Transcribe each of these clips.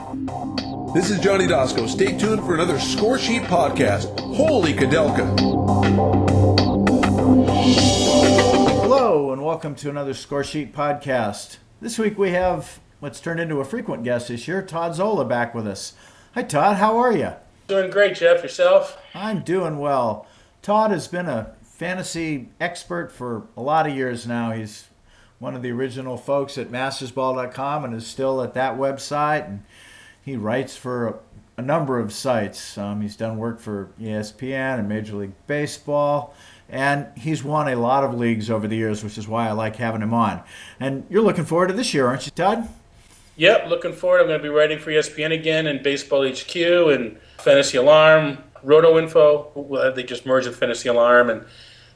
This is Johnny Dosco. Stay tuned for another Scoresheet podcast. Holy Kadelka! Hello, and welcome to another Scoresheet podcast. This week we have what's turned into a frequent guest this year, Todd Zola, back with us. Hi, Todd. How are you? Doing great, Jeff. Yourself? I'm doing well. Todd has been a fantasy expert for a lot of years now. He's one of the original folks at mastersball.com and is still at that website. And he writes for a number of sites. He's done work for ESPN and Major League Baseball. And he's won a lot of leagues over the years, which is why I like having him on. And you're looking forward to this year, aren't you, Todd? Yep, looking forward. I'm going to be writing for ESPN again and Baseball HQ and Fantasy Alarm, Roto Info. They just merged with Fantasy Alarm and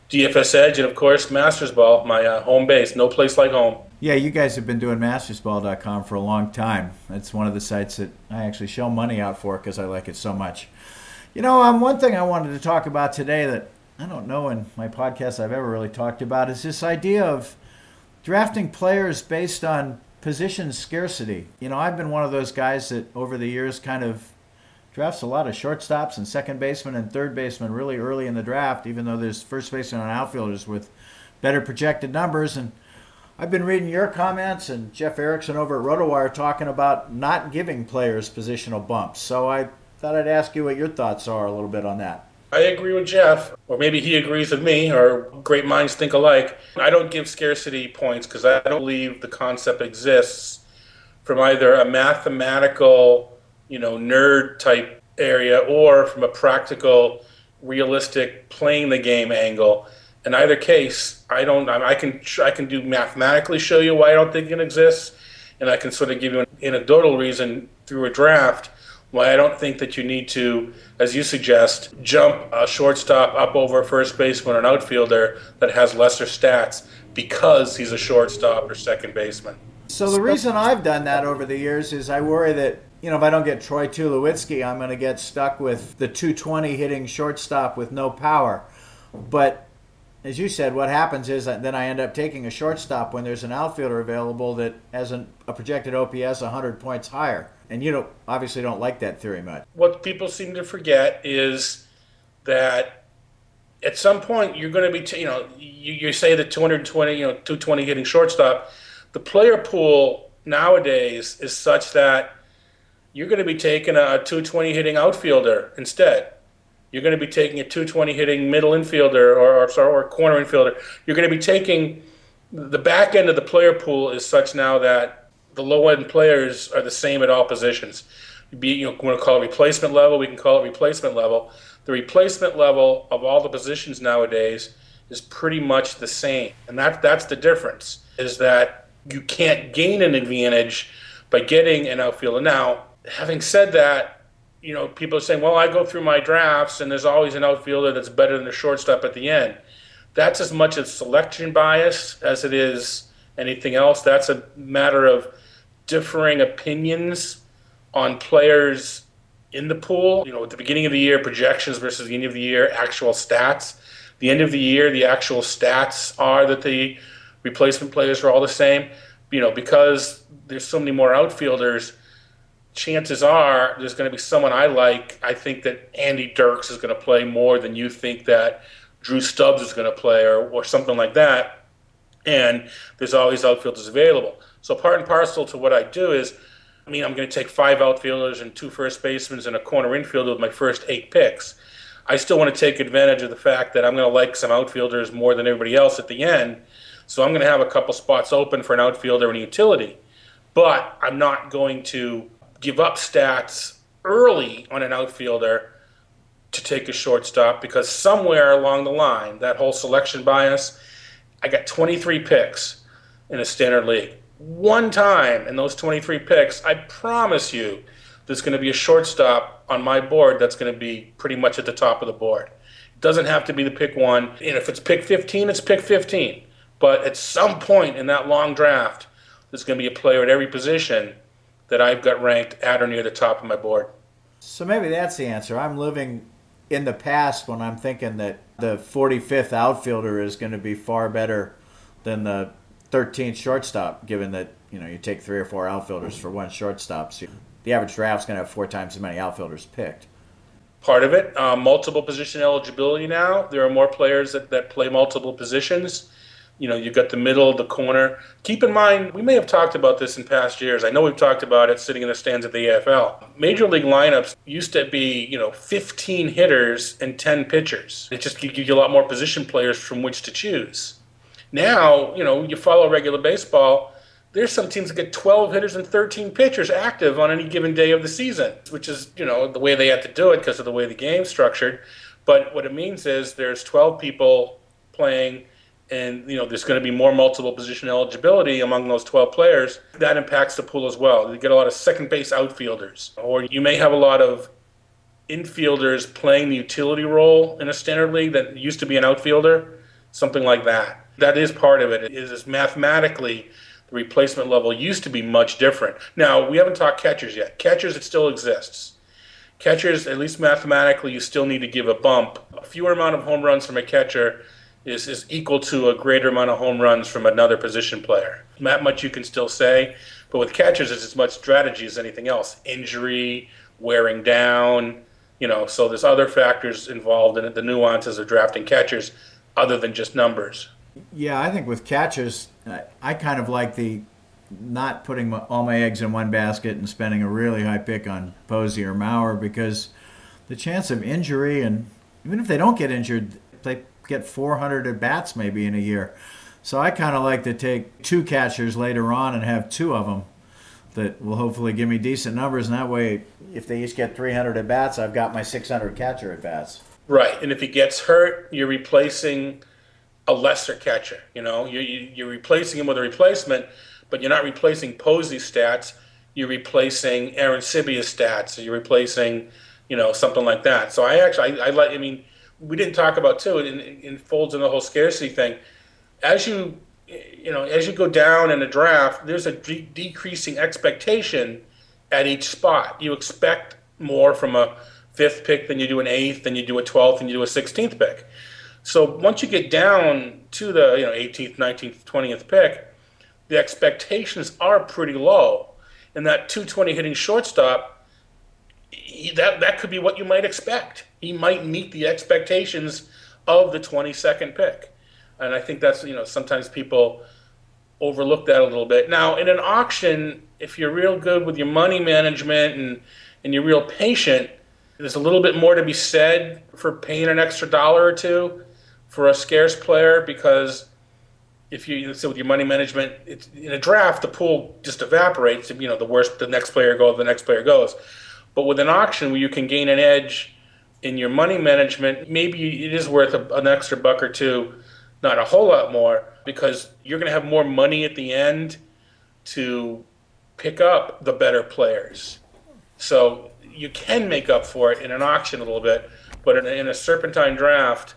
DFS Edge, and of course, Masters Ball, my home base. No place like home. Yeah, you guys have been doing mastersball.com for a long time. That's one of the sites that I actually shell money out for because I like it so much. You know, one thing I wanted to talk about today that I don't know in my podcast I've ever really talked about is this idea of drafting players based on position scarcity. You know, I've been one of those guys that over the years kind of drafts a lot of shortstops and second basemen and third basemen really early in the draft, even though there's first basemen and outfielders with better projected numbers. And I've been reading your comments and Jeff Erickson over at RotoWire talking about not giving players positional bumps. So I thought I'd ask you what your thoughts are a little bit on that. I agree with Jeff, or maybe he agrees with me, or great minds think alike. I don't give scarcity points because I don't believe the concept exists from either a mathematical, nerd type area or from a practical, realistic playing the game angle. In either case, I can do mathematically show you why I don't think it exists, and I can sort of give you an anecdotal reason through a draft why I don't think that you need to, as you suggest, jump a shortstop up over a first baseman or an outfielder that has lesser stats because he's a shortstop or second baseman. So the reason I've done that over the years is I worry that, if I don't get Troy Tulowitzki, I'm going to get stuck with the 220 hitting shortstop with no power. But as you said, what happens is that then I end up taking a shortstop when there's an outfielder available that has a projected OPS 100 points higher. And you obviously don't like that theory much. What people seem to forget is that at some point you're going to be, you say the 220 hitting shortstop. The player pool nowadays is such that you're going to be taking a 220 hitting outfielder instead. You're going to be taking a 220 hitting middle infielder or corner infielder. You're going to be taking the back end of the player pool is such now that the low end players are the same at all positions. We want to call it replacement level. We can call it replacement level. The replacement level of all the positions nowadays is pretty much the same, and that's the difference. Is that you can't gain an advantage by getting an outfielder. Now, having said that, people are saying, well, I go through my drafts and there's always an outfielder that's better than a shortstop at the end. That's as much a selection bias as it is anything else. That's a matter of differing opinions on players in the pool. At the beginning of the year, projections versus the end of the year, actual stats. The end of the year, the actual stats are that the replacement players are all the same. Because there's so many more outfielders, chances are there's going to be someone I like. I think that Andy Dirks is going to play more than you think that Drew Stubbs is going to play or something like that. And there's always outfielders available. So part and parcel to what I do is, I'm going to take 5 outfielders and 2 first basemen and a corner infielder with my first 8 picks. I still want to take advantage of the fact that I'm going to like some outfielders more than everybody else at the end. So I'm going to have a couple spots open for an outfielder and a utility. But I'm not going to give up stats early on an outfielder to take a shortstop because somewhere along the line, that whole selection bias, I got 23 picks in a standard league. One time in those 23 picks, I promise you there's going to be a shortstop on my board that's going to be pretty much at the top of the board. It doesn't have to be the pick 1. And if it's pick 15, it's pick 15. But at some point in that long draft, there's going to be a player at every position that I've got ranked at or near the top of my board. So maybe that's the answer. I'm living in the past when I'm thinking that the 45th outfielder is going to be far better than the 13th shortstop, given that you take 3 or 4 outfielders for one shortstop. So the average draft's going to have 4 times as many outfielders picked. Part of it, multiple position eligibility now. There are more players that play multiple positions. You've got the middle, the corner. Keep in mind, we may have talked about this in past years. I know we've talked about it sitting in the stands at the AFL. Major league lineups used to be, 15 hitters and 10 pitchers. It just gives you a lot more position players from which to choose. Now, you follow regular baseball, there's some teams that get 12 hitters and 13 pitchers active on any given day of the season, which is, the way they had to do it because of the way the game's structured. But what it means is there's 12 people playing, and there's going to be more multiple position eligibility among those 12 players. That impacts the pool as well. You get a lot of second base outfielders, or you may have a lot of infielders playing the utility role in a standard league that used to be an outfielder, something like that. That is part of it. It is mathematically the replacement level used to be much different. Now, we haven't talked catchers yet. Catchers, it still exists. Catchers, at least mathematically, you still need to give a bump. A fewer amount of home runs from a catcher is equal to a greater amount of home runs from another position player. Not much you can still say, but with catchers, it's as much strategy as anything else. Injury, wearing down, so there's other factors involved in it, the nuances of drafting catchers other than just numbers. Yeah, I think with catchers, I kind of like the not putting all my eggs in one basket and spending a really high pick on Posey or Maurer, because the chance of injury, and even if they don't get injured, they get 400 at bats maybe in a year. So I kind of like to take 2 catchers later on and have 2 of them that will hopefully give me decent numbers. And that way, if they each get 300 at bats, I've got my 600 catcher at bats. Right, and if he gets hurt, you're replacing a lesser catcher. You're replacing him with a replacement, but you're not replacing Posey's stats. You're replacing Aaron Sibia's stats. So you're replacing, something like that. So I like. I mean, we didn't talk about too. It folds in the whole scarcity thing. As you go down in a draft, there's a decreasing expectation at each spot. You expect more from a 5th pick than you do an 8th, than you do a 12th, and you do a 16th pick. So once you get down to the 18th, 19th, 20th pick, the expectations are pretty low. And that 220 hitting shortstop, that could be what you might expect. He might meet the expectations of the 22nd pick. And I think that's, sometimes people overlook that a little bit. Now, in an auction, if you're real good with your money management and you're real patient, there's a little bit more to be said for paying an extra dollar or two for a scarce player, because if so with your money management, in a draft, the pool just evaporates. The worse the next player goes. But with an auction where you can gain an edge in your money management, maybe it is worth an extra buck or two, not a whole lot more, because you're going to have more money at the end to pick up the better players. So you can make up for it in an auction a little bit, but in a serpentine draft,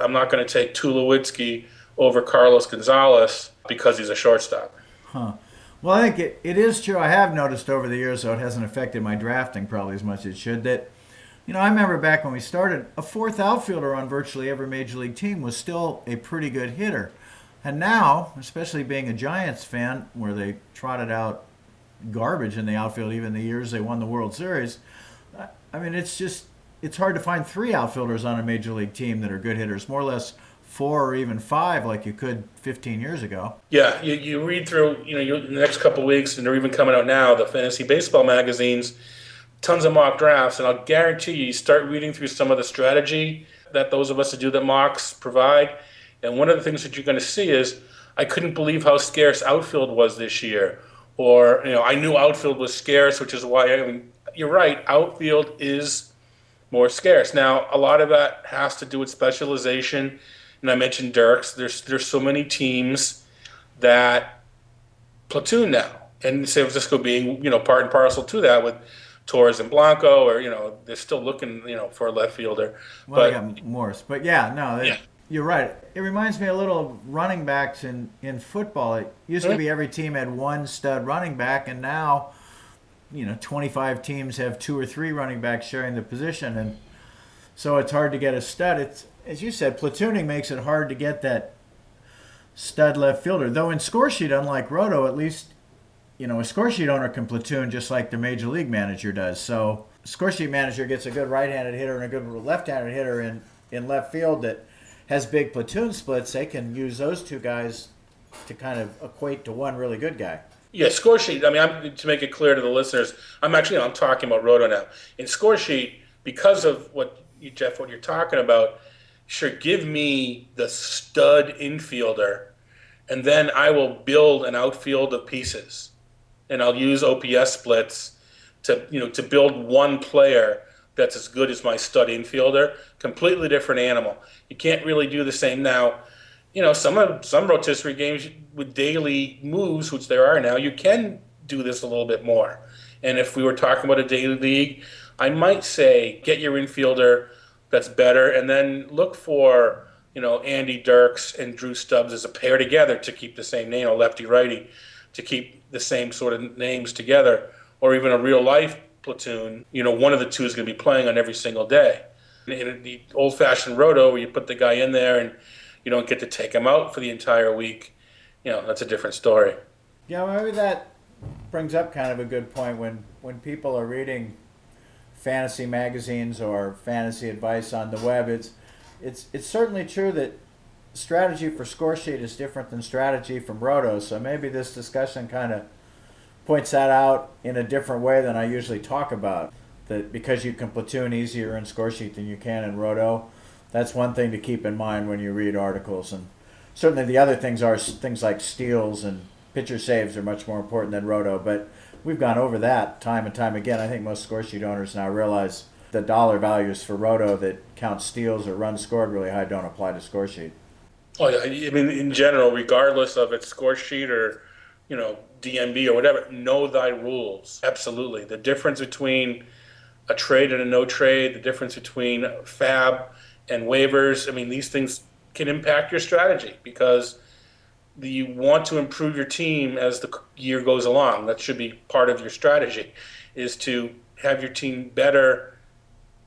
I'm not going to take Tulowitzki over Carlos Gonzalez because he's a shortstop. Huh. Well, I think it is true. I have noticed over the years, though it hasn't affected my drafting probably as much as it should, that, I remember back when we started, a 4th outfielder on virtually every major league team was still a pretty good hitter. And now, especially being a Giants fan, where they trotted out garbage in the outfield even the years they won the World Series, I mean, it's hard to find 3 outfielders on a major league team that are good hitters, more or less 4 or even 5 like you could 15 years ago. Yeah, you read through, the next couple of weeks, and they're even coming out now, the fantasy baseball magazines, tons of mock drafts, and I'll guarantee you start reading through some of the strategy that those of us that do the mocks provide, and one of the things that you're going to see is, I couldn't believe how scarce outfield was this year, or, I knew outfield was scarce, which is why, you're right, outfield is more scarce. Now, a lot of that has to do with specialization, and I mentioned Dirks. There's so many teams that platoon now, and San Francisco being part and parcel to that with Torres and Blanco, or they're still looking for a left fielder. Well, I got Morse, but you're right. It reminds me a little of running backs in football. It used to be every team had one stud running back, and now 25 teams have 2 or 3 running backs sharing the position, and so it's hard to get a stud. It's, as you said, platooning makes it hard to get that stud left fielder. Though in Scoresheet, unlike Roto, at least a score sheet owner can platoon just like the major league manager does. So a score sheet manager gets a good right-handed hitter and a good left-handed hitter in left field that has big platoon splits. They can use those two guys to kind of equate to one really good guy. Yeah, score sheet. I mean, to make it clear to the listeners, I'm talking about Roto now. In score sheet, because of what you're talking about, sure, give me the stud infielder, and then I will build an outfield of pieces, and I'll use OPS splits to build one player that's as good as my stud infielder. Completely different animal. You can't really do the same now. Some rotisserie games with daily moves, which there are now, you can do this a little bit more. And if we were talking about a daily league, I might say get your infielder that's better, and then look for Andy Dirks and Drew Stubbs as a pair together to keep the same name, lefty righty, to keep the same sort of names together, or even a real life platoon. One of the two is going to be playing on every single day. In the old-fashioned roto, where you put the guy in there and you don't get to take him out for the entire week, that's a different story. Yeah, maybe that brings up kind of a good point when people are reading fantasy magazines or fantasy advice on the web. It's certainly true that strategy for Scoresheet is different than strategy from Roto. So maybe this discussion kind of points that out in a different way than I usually talk about. That because you can platoon easier in Scoresheet than you can in Roto, that's one thing to keep in mind when you read articles. And certainly the other things are things like steals and pitcher saves are much more important than Roto. But we've gone over that time and time again. I think most Scoresheet owners now realize the dollar values for Roto that count steals or runs scored really high don't apply to Scoresheet. Oh yeah, I mean in general, regardless of its Scoresheet or DMB or whatever, know thy rules. Absolutely, the difference between a trade and a no trade, the difference between fab and waivers. I mean, these things can impact your strategy because you want to improve your team as the year goes along. That should be part of your strategy, is to have your team better,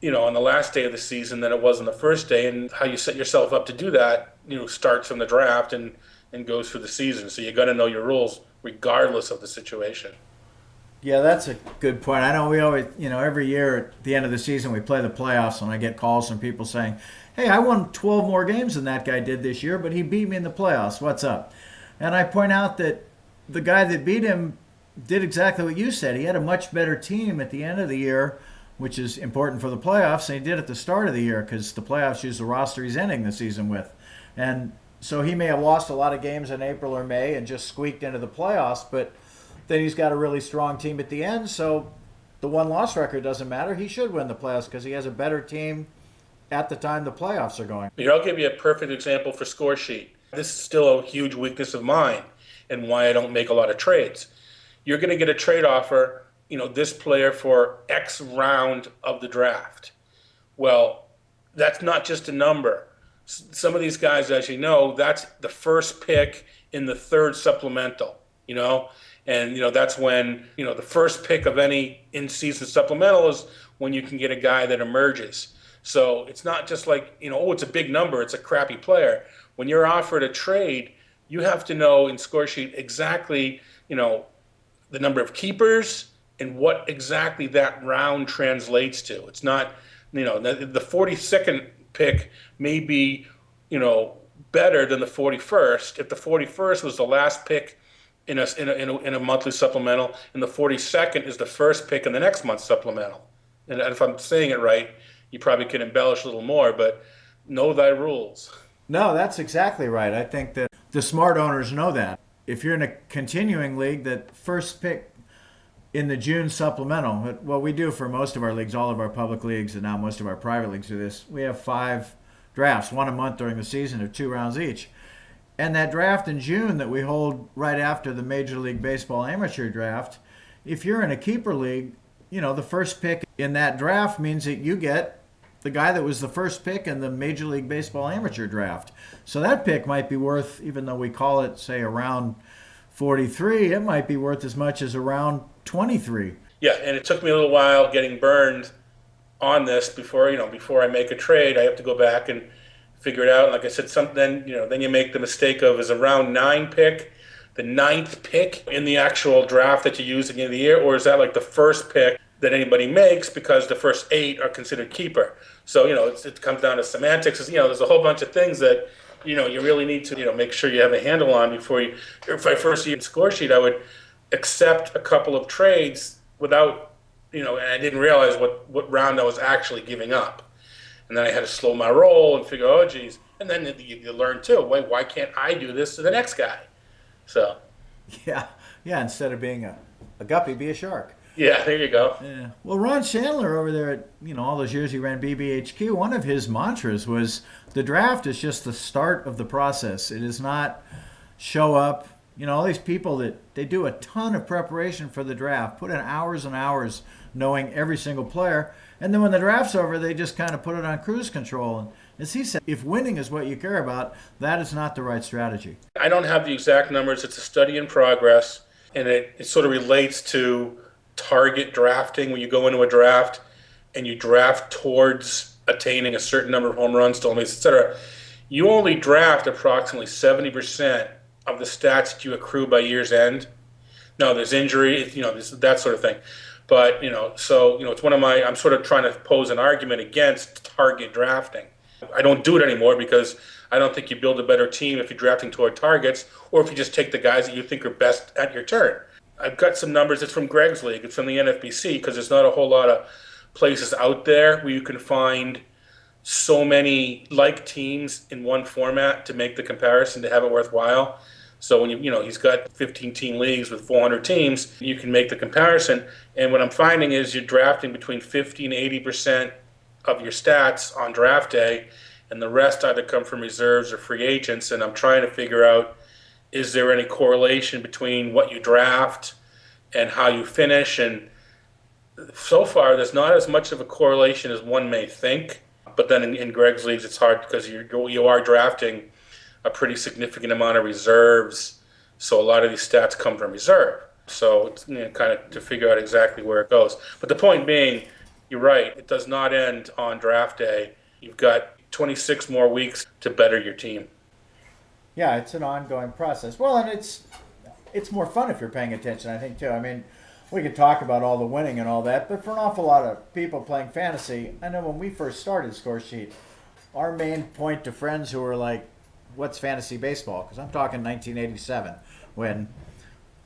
on the last day of the season than it was on the first day. And how you set yourself up to do that, starts from the draft and goes through the season. So you got to know your rules regardless of the situation. Yeah, that's a good point. I know we always, every year at the end of the season we play the playoffs, and I get calls from people saying, hey, I won 12 more games than that guy did this year, but he beat me in the playoffs. What's up? And I point out that the guy that beat him did exactly what you said. He had a much better team at the end of the year, which is important for the playoffs, than he did at the start of the year, because the playoffs use the roster he's ending the season with. And so he may have lost a lot of games in April or May and just squeaked into the playoffs, but then he's got a really strong team at the end, so the one-loss record doesn't matter. He should win the playoffs because he has a better team at the time the playoffs are going. Here, I'll give you a perfect example for Scoresheet. This is still a huge weakness of mine and why I don't make a lot of trades. You're going to get a trade offer, this player for X round of the draft. Well, that's not just a number. Some of these guys, as you know, that's the first pick in the third supplemental, And, that's when, the first pick of any in-season supplemental is when you can get a guy that emerges. So it's not just like, it's a big number, it's a crappy player. When you're offered a trade, you have to know in Scoresheet exactly, the number of keepers and what exactly that round translates to. It's not, the 42nd pick may be, better than the 41st. If the 41st was the last pick in a monthly supplemental, and the 42nd is the first pick in the next month's supplemental. And if I'm saying it right, you probably can embellish a little more, but know thy rules. No, that's exactly right. I think that the smart owners know that. If you're in a continuing league, that first pick in the June supplemental, what we do for most of our leagues, all of our public leagues, and now most of our private leagues do this, we have 5 drafts, 1 a month during the season of 2 rounds each. And that draft in June that we hold right after the Major League Baseball amateur draft, if you're in a keeper league, the first pick in that draft means that you get the guy that was the first pick in the Major League Baseball amateur draft. So that pick might be worth, even though we call it, say, around 43, it might be worth as much as around 23. Yeah, and it took me a little while getting burned on this before I make a trade. I have to go back and figure it out. And like I said, then you make the mistake of, is a round 9 pick the ninth pick in the actual draft that you use at the end of the year, or is that like the first pick that anybody makes because the first 8 are considered keeper? So, it comes down to semantics. There's a whole bunch of things that, you really need to, make sure you have a handle on before you, if I first see a score sheet, I would accept a couple of trades without, and I didn't realize what round I was actually giving up. And then I had to slow my roll and figure, oh, geez. And then you learn too, why can't I do this to the next guy? So. Yeah. Instead of being a guppy, be a shark. Yeah, there you go. Yeah. Well, Ron Chandler over there at, all those years he ran BBHQ, one of his mantras was the draft is just the start of the process. It is not show up. All these people that they do a ton of preparation for the draft, put in hours and hours knowing every single player. And then when the draft's over, they just kind of put it on cruise control. And as he said, if winning is what you care about, that is not the right strategy. I don't have the exact numbers. It's a study in progress, and it sort of relates to target drafting. When you go into a draft and you draft towards attaining a certain number of home runs, stolen bases, etc., you only draft approximately 70% of the stats that you accrue by year's end. No, there's injury, there's that sort of thing. But, so, it's I'm sort of trying to pose an argument against target drafting. I don't do it anymore because I don't think you build a better team if you're drafting toward targets or if you just take the guys that you think are best at your turn. I've got some numbers. It's from Greg's League. It's from the NFBC because there's not a whole lot of places out there where you can find so many like teams in one format to make the comparison to have it worthwhile. So when he's got 15-team leagues with 400 teams, you can make the comparison. And what I'm finding is you're drafting between 50 and 80% of your stats on draft day, and the rest either come from reserves or free agents. And I'm trying to figure out, is there any correlation between what you draft and how you finish? And so far, there's not as much of a correlation as one may think. But then in Greg's leagues, it's hard because you are drafting a pretty significant amount of reserves. So a lot of these stats come from reserve. So it's kind of to figure out exactly where it goes. But the point being, you're right, it does not end on draft day. You've got 26 more weeks to better your team. Yeah, it's an ongoing process. Well, and it's more fun if you're paying attention, I think, too. I mean, we could talk about all the winning and all that, but for an awful lot of people playing fantasy, I know when we first started Scoresheet, our main point to friends who were like, what's fantasy baseball? Because I'm talking 1987 when,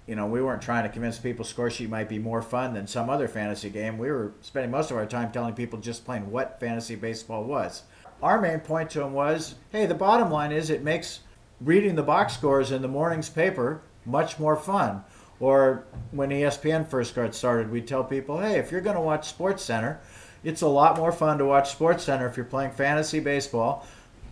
we weren't trying to convince people Scoresheet might be more fun than some other fantasy game. We were spending most of our time telling people just plain what fantasy baseball was. Our main point to them was, hey, the bottom line is it makes reading the box scores in the morning's paper much more fun. Or when ESPN first got started, we'd tell people, hey, if you're going to watch SportsCenter, it's a lot more fun to watch SportsCenter if you're playing fantasy baseball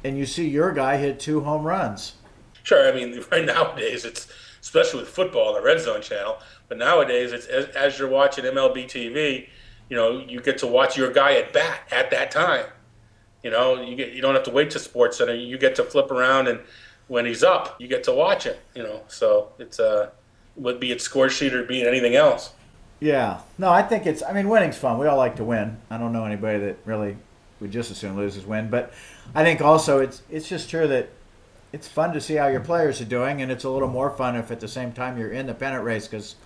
and you see your guy hit 2 home runs. Sure. I mean, right nowadays, it's especially with football on the Red Zone channel, but nowadays, it's as you're watching MLB TV, you get to watch your guy at bat at that time. You don't have to wait to SportsCenter. You get to flip around, and when he's up, you get to watch it. So it's would be it Scoresheet or be it anything else. Yeah. No, I think winning's fun. We all like to win. I don't know anybody that really would just as soon lose as win. But I think also it's just true that it's fun to see how your players are doing, and it's a little more fun if at the same time you're in the pennant race, because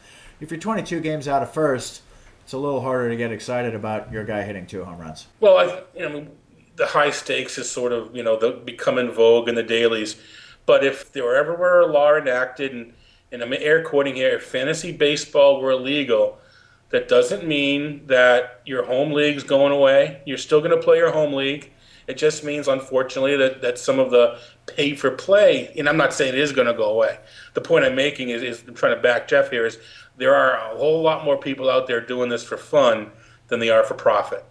if you're 22 games out of first, it's a little harder to get excited about your guy hitting 2 home runs. Well, the high stakes is sort of, become in vogue in the dailies. But if there ever were a law enacted, and I'm air quoting here, if fantasy baseball were illegal, that doesn't mean that your home league's going away. You're still going to play your home league. It just means, unfortunately, that some of the pay-for-play, and I'm not saying it is going to go away. The point I'm making is I'm trying to back Jeff here, is there are a whole lot more people out there doing this for fun than they are for profit.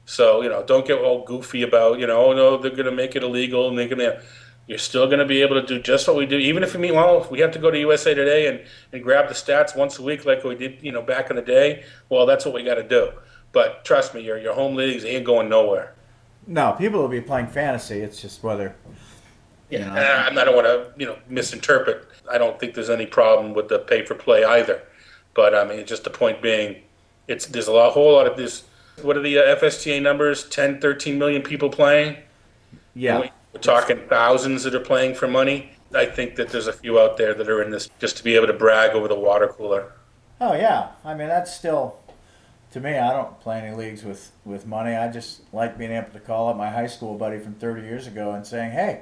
So, don't get all goofy about, oh, no, they're going to make it illegal, and you're still going to be able to do just what we do, even if if we have to go to USA Today and grab the stats once a week like we did, back in the day. Well, that's what we got to do. But trust me, your home leagues ain't going nowhere. No, people will be playing fantasy. It's just whether. I don't want to, misinterpret. I don't think there's any problem with the pay for play either. But it's just the point being, there's a whole lot of this. What are the FSTA numbers? 10, 13 million people playing. Yeah. We're talking thousands that are playing for money. I think that there's a few out there that are in this just to be able to brag over the water cooler. Oh yeah, I mean that's still, to me, I don't play any leagues with money. I just like being able to call up my high school buddy from 30 years ago and saying, "Hey,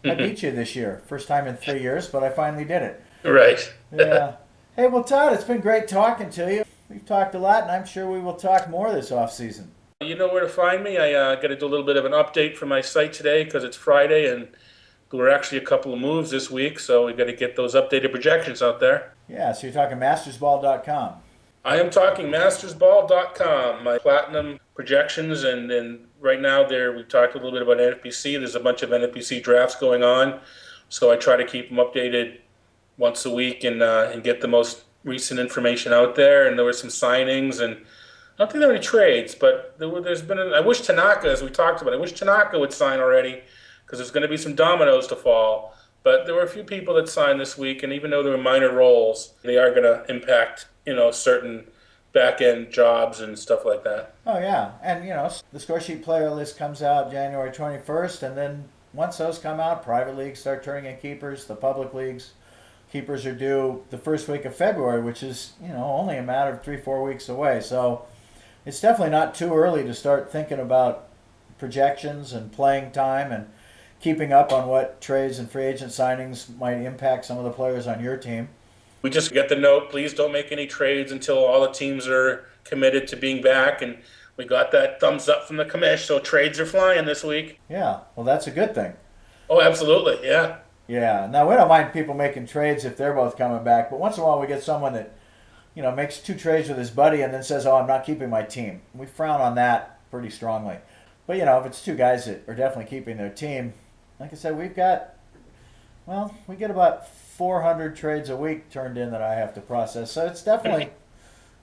I beat you this year. First time in 3 years, but I finally did it." Right. Yeah. Hey, well, Todd, it's been great talking to you. We've talked a lot, and I'm sure we will talk more this off season. You know where to find me. I got to do a little bit of an update for my site today because it's Friday and there were actually a couple of moves this week, so we got to get those updated projections out there. Yeah, so you're talking mastersball.com. I am talking mastersball.com, my platinum projections, and right now we talked a little bit about NFBC. There's a bunch of NFBC drafts going on, so I try to keep them updated once a week and get the most recent information out there. And there were some signings, and I don't think there were any trades, but there's been. I wish Tanaka, as we talked about, I wish Tanaka would sign already because there's going to be some dominoes to fall. But there were a few people that signed this week, and even though they were minor roles, they are going to impact certain back end jobs and stuff like that. Oh yeah, and the Scoresheet player list comes out January 21st, and then once those come out, private leagues start turning in keepers. The public leagues keepers are due the first week of February, which is only a matter of 3-4 weeks away. So it's definitely not too early to start thinking about projections and playing time and keeping up on what trades and free agent signings might impact some of the players on your team. We just get the note, please don't make any trades until all the teams are committed to being back. And we got that thumbs up from the commish, so trades are flying this week. Yeah, well, that's a good thing. Oh, absolutely, yeah. Yeah, now we don't mind people making trades if they're both coming back, but once in a while we get someone that, makes 2 trades with his buddy and then says, oh, I'm not keeping my team. We frown on that pretty strongly. But, if it's 2 guys that are definitely keeping their team, like I said, we get about 400 trades a week turned in that I have to process. So it's definitely,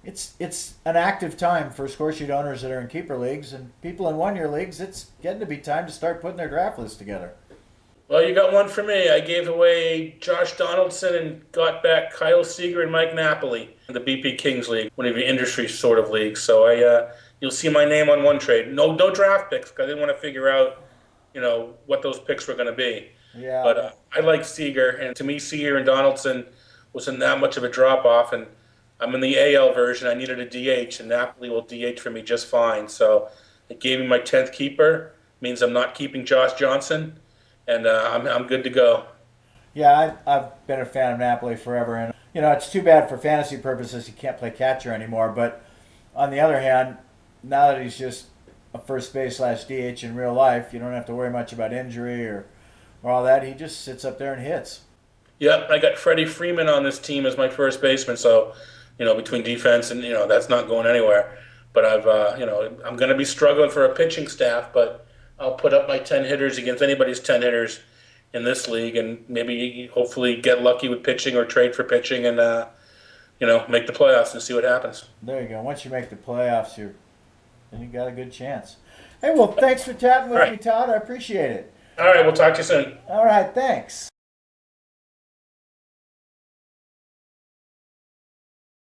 it's an active time for Scoresheet owners that are in keeper leagues, and people in one-year leagues, it's getting to be time to start putting their draft list together. Well, you got one for me. I gave away Josh Donaldson and got back Kyle Seager and Mike Napoli in the BP Kings League, one of your industry sort of leagues. So you'll see my name on one trade. No draft picks because I didn't want to figure out, what those picks were going to be. Yeah. But I like Seager, and to me, Seager and Donaldson wasn't that much of a drop-off. And I'm in the AL version. I needed a DH, and Napoli will DH for me just fine. So it gave me my 10th keeper. Means I'm not keeping Josh Johnson. And I'm good to go. Yeah, I've been a fan of Napoli forever, and it's too bad for fantasy purposes he can't play catcher anymore. But on the other hand, now that he's just a first base /DH in real life, you don't have to worry much about injury or all that. He just sits up there and hits. Yep, I got Freddie Freeman on this team as my first baseman, so between defense and that's not going anywhere. But I'm going to be struggling for a pitching staff, but I'll put up my 10 hitters against anybody's 10 hitters in this league and maybe hopefully get lucky with pitching or trade for pitching and, make the playoffs and see what happens. There you go. Once you make the playoffs, then you got a good chance. Hey, well, thanks for chatting with me, Todd. I appreciate it. All right, we'll talk to you soon. All right, thanks.